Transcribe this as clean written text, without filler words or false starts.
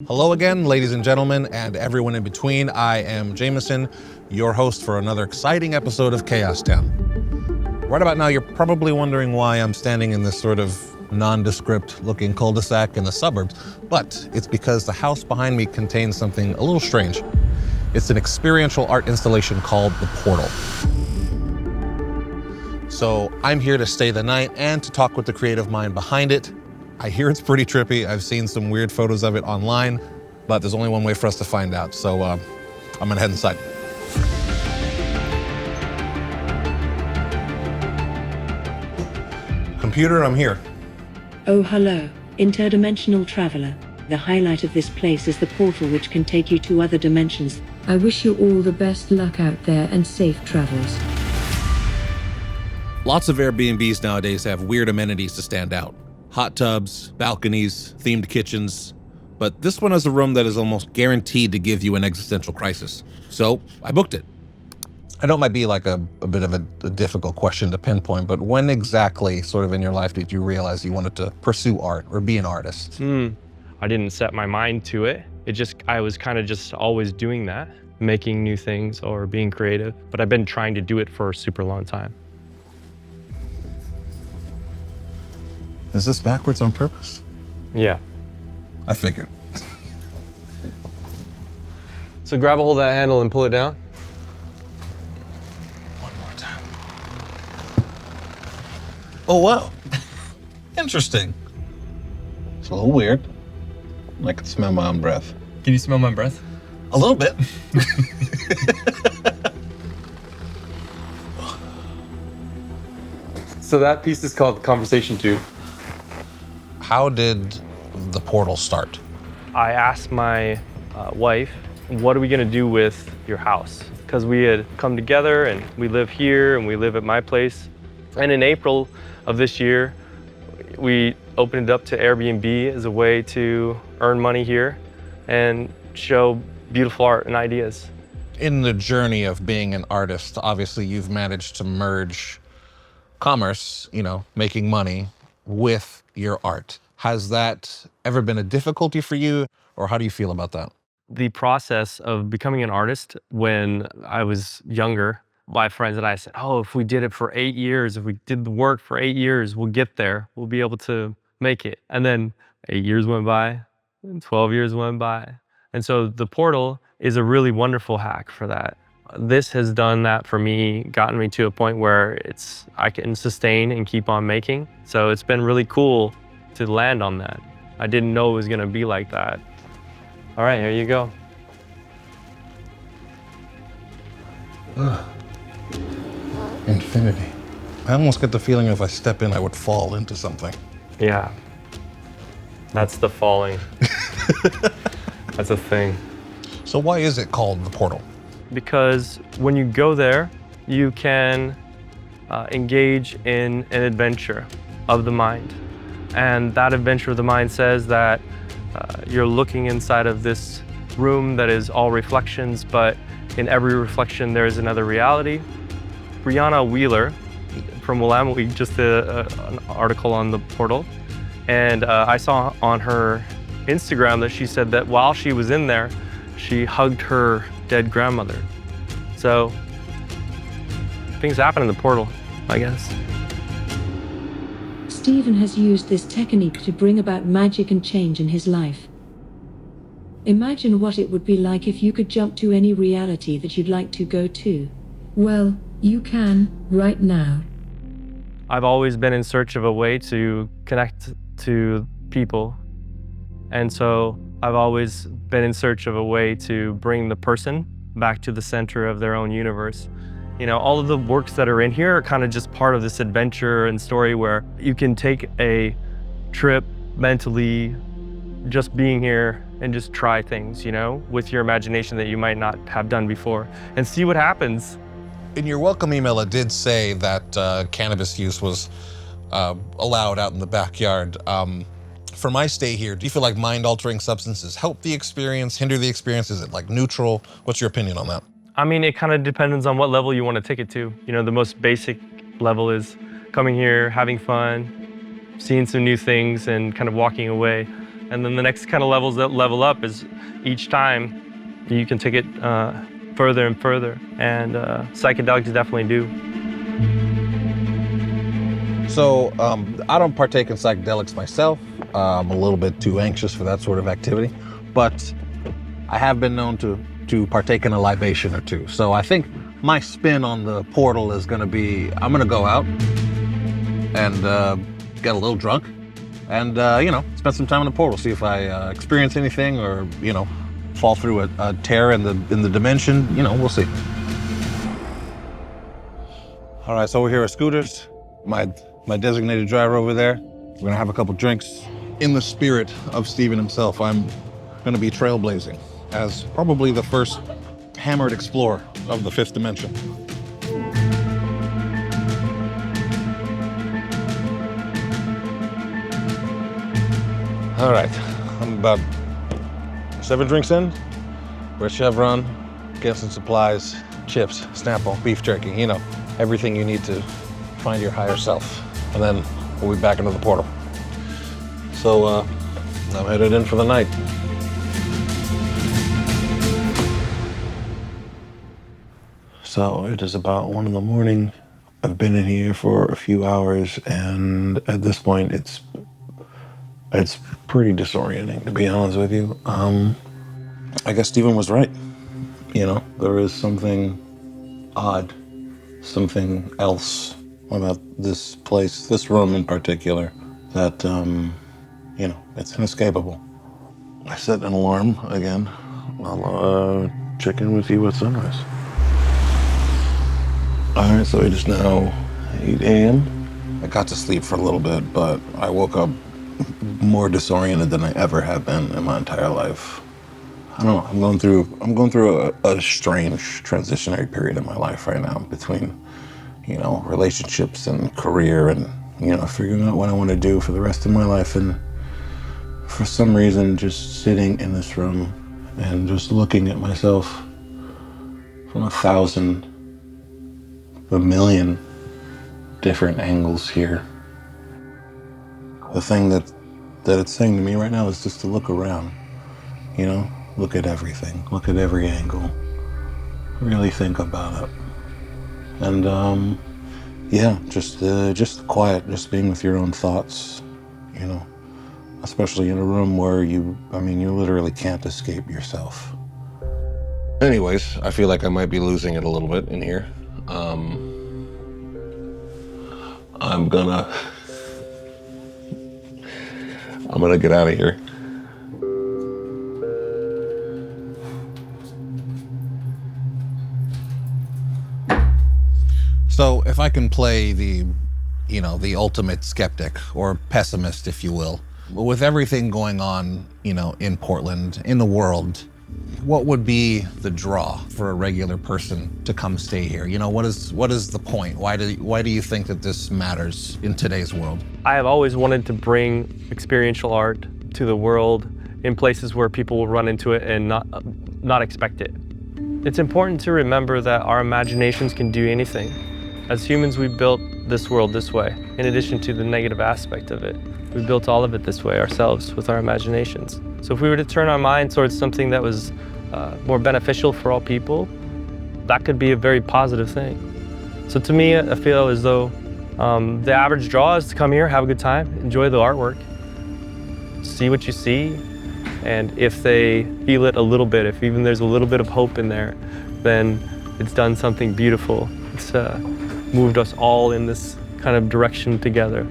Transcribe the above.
Hello again, ladies and gentlemen, and everyone in between. I am Jameson, your host for another exciting episode of CHAOSTOWN. Right about now, you're probably wondering why I'm standing in this sort of nondescript looking cul-de-sac in the suburbs, but it's because the house behind me contains something a little strange. It's an experiential art installation called The Portal. So I'm here to stay the night and to talk with the creative mind behind it. I hear it's pretty trippy. I've seen some weird photos of it online, but there's only one way for us to find out. So I'm gonna head inside. Computer, I'm here. Oh, hello, interdimensional traveler. The highlight of this place is the portal, which can take you to other dimensions. I wish you all the best luck out there and safe travels. Lots of Airbnbs nowadays have weird amenities to stand out. Hot tubs, balconies, themed kitchens. But this one has a room that is almost guaranteed to give you an existential crisis. So I booked it. I know it might be like a bit of a difficult question to pinpoint, but when exactly sort of in your life did you realize you wanted to pursue art or be an artist? I didn't set my mind to it. I was kind of just always doing that, making new things or being creative. But I've been trying to do it for a super long time. Is this backwards on purpose? Yeah. I figured. So grab a hold of that handle and pull it down. One more time. Oh, wow. Interesting. It's a little weird. I can smell my own breath. Can you smell my breath? A little bit. So that piece is called the Conversation Tube. How did the portal start? I asked my wife, what are we gonna do with your house? Because we had come together and we live here and we live at my place. And in April of this year, we opened it up to Airbnb as a way to earn money here and show beautiful art and ideas. In the journey of being an artist, obviously you've managed to merge commerce, making money, with your art. Has that ever been a difficulty for you, or how do you feel about that? The process of becoming an artist when I was younger, my friends and I said, oh, if we did it for 8 years, if we did the work for 8 years, we'll get there. We'll be able to make it. And then 8 years went by, and 12 years went by. And so the portal is a really wonderful hack for that. This has done that for me, gotten me to a point where I can sustain and keep on making. So it's been really cool to land on that. I didn't know it was gonna be like that. All right, here you go. Infinity. I almost get the feeling if I step in, I would fall into something. Yeah, that's the falling. That's a thing. So why is it called the portal? Because when you go there, you can engage in an adventure of the mind. And that adventure of the mind says that you're looking inside of this room that is all reflections, but in every reflection there is another reality. Brianna Wheeler from Willamette Week just did an article on the portal. And I saw on her Instagram that she said that while she was in there, she hugged her dead grandmother. So things happen in the portal, I guess. Stephen has used this technique to bring about magic and change in his life. Imagine what it would be like if you could jump to any reality that you'd like to go to. Well, you can right now. I've always been in search of a way to connect to people. And so I've always been in search of a way to bring the person back to the center of their own universe. All of the works that are in here are kind of just part of this adventure and story where you can take a trip mentally, just being here and just try things, with your imagination that you might not have done before and see what happens. In your welcome email, it did say that cannabis use was allowed out in the backyard. For my stay here, do you feel like mind-altering substances help the experience, hinder the experience? Is it like neutral? What's your opinion on that? I mean, it kind of depends on what level you want to take it to. The most basic level is coming here, having fun, seeing some new things and kind of walking away. And then the next kind of levels that level up is each time you can take it further and further, and psychedelics definitely do. So I don't partake in psychedelics myself. I'm a little bit too anxious for that sort of activity, but I have been known to partake in a libation or two. So I think my spin on the portal is going to be, I'm going to go out and get a little drunk and, spend some time in the portal, see if I experience anything or, fall through a tear in the dimension. We'll see. All right, so we're here at Scooters. My designated driver over there. We're gonna have a couple drinks. In the spirit of Steven himself, I'm gonna be trailblazing as probably the first hammered explorer of the fifth dimension. All right, I'm about 7 drinks in. We're at Chevron, get some supplies, chips, Snapple, beef jerky, everything you need to find your higher self. And then we'll be back into the portal. So I'm headed in for the night. So it is about 1 a.m. I've been in here for a few hours, and at this point it's pretty disorienting, to be honest with you. I guess Steven was right. There is something odd, something else about this place, this room in particular, that, it's inescapable. I set an alarm again. I'll check in with you at sunrise. All right, so it is now 8 a.m. I got to sleep for a little bit, but I woke up more disoriented than I ever have been in my entire life. I don't know, I'm going through a strange transitionary period in my life right now between, relationships and career and, figuring out what I want to do for the rest of my life. And for some reason, just sitting in this room and just looking at myself from 1,000, a million different angles here. The thing that it's saying to me right now is just to look around, look at everything, look at every angle, really think about it. And just quiet, just being with your own thoughts, especially in a room where you literally can't escape yourself. Anyways, I feel like I might be losing it a little bit in here. I'm gonna get out of here. So if I can play the ultimate skeptic or pessimist, if you will, with everything going on, in Portland, in the world, what would be the draw for a regular person to come stay here? What is the point? Why do you think that this matters in today's world? I have always wanted to bring experiential art to the world in places where people will run into it and not expect it. It's important to remember that our imaginations can do anything. As humans, we built this world this way. In addition to the negative aspect of it, we built all of it this way ourselves with our imaginations. So if we were to turn our mind towards something that was more beneficial for all people, that could be a very positive thing. So to me, I feel as though the average draw is to come here, have a good time, enjoy the artwork, see what you see, and if they feel it a little bit, if even there's a little bit of hope in there, then it's done something beautiful. It's moved us all in this kind of direction together.